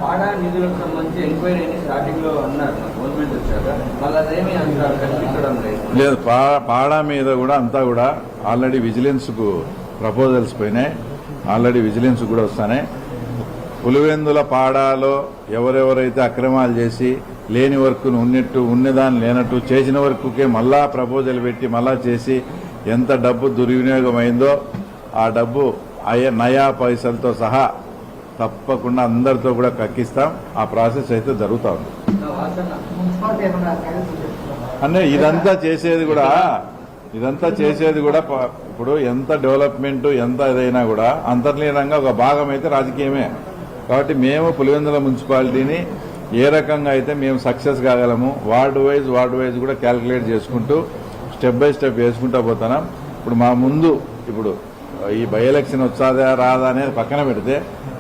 పాడా నిధులకు సంబంధించి ఎంక్వైరీ స్టార్టింగ్ లో అన్నారు గవర్నమెంట్ వచ్చాక మళ్ళీ అదేమీ అంటారు కనిపించడం లేదు. పాడా మీద కూడా అంతా కూడా ఆల్రెడీ విజిలెన్స్ కు ప్రపోజల్స్ పోయినాయి, ఆల్రెడీ విజిలెన్స్ కూడా వస్తానే. పులివెందుల పాడాలో ఎవరెవరైతే అక్రమాలు చేసి లేని వర్క్ను ఉన్నట్టు ఉన్నదాన్ని లేనట్టు చేసిన వర్క్కే మళ్ళా ప్రపోజల్ పెట్టి మళ్ళా చేసి ఎంత డబ్బు దుర్వినియోగం అయిందో ఆ డబ్బు నయా పైసలతో సహా తప్పకుండా అందరితో కూడా కక్కిస్తాం. ఆ ప్రాసెస్ అయితే జరుగుతూ ఉంది. అంటే ఇదంతా చేసేది కూడా ఇప్పుడు ఎంత డెవలప్మెంట్ ఎంత ఏదైనా కూడా అంతర్లీనంగా ఒక భాగం అయితే రాజకీయమే. కాబట్టి మేము పులివెందుల మున్సిపాలిటీని ఏ రకంగా అయితే మేము సక్సెస్ కాగలము వార్డు వైజ్ కూడా క్యాల్కులేట్ చేసుకుంటూ స్టెప్ బై స్టెప్ వేసుకుంటూ పోతున్నాం. ఇప్పుడు మా ముందు ఈ బై ఎలక్షన్ వచ్చాదా రాదా అనేది పక్కన పెడితే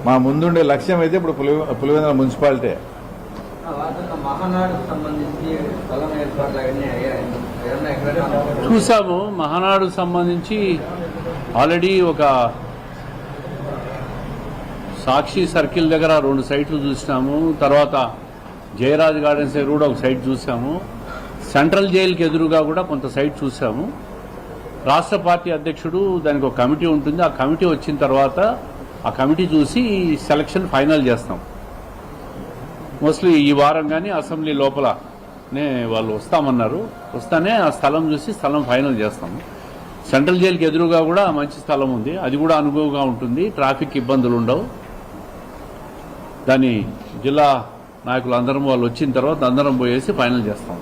మా ముందుండే లక్ష్యం అయితే ఇప్పుడు పులివెందుల మున్సిపాలిటీ. చూసాము. మహానాడు సంబంధించి ఆల్రెడీ ఒక సాక్షి సర్కిల్ దగ్గర 2 సైట్లు చూసినాము. తర్వాత జయరాజ్ గార్డెన్స్ దగ్గర కూడా ఒక సైట్ చూసాము. సెంట్రల్ జైలుకి ఎదురుగా కూడా కొంత సైట్ చూసాము. రాష్ట్ర పార్టీ అధ్యక్షుడు దానికి ఒక కమిటీ ఉంటుంది. ఆ కమిటీ వచ్చిన తర్వాత ఆ కమిటీ చూసి సెలక్షన్ ఫైనల్ చేస్తాం. మోస్ట్లీ ఈ వారం కానీ అసెంబ్లీ లోపలనే వాళ్ళు వస్తామన్నారు. వస్తానే ఆ స్థలం చూసి స్థలం ఫైనల్ చేస్తాము. సెంట్రల్ జైలుకి ఎదురుగా కూడా మంచి స్థలం ఉంది. అది కూడా అనుగుణంగా ఉంటుంది. ట్రాఫిక్ ఇబ్బందులు ఉండవు. దాన్ని జిల్లా నాయకులు అందరం వాళ్ళు వచ్చిన తర్వాత అందరం పోయేసి ఫైనల్ చేస్తాం.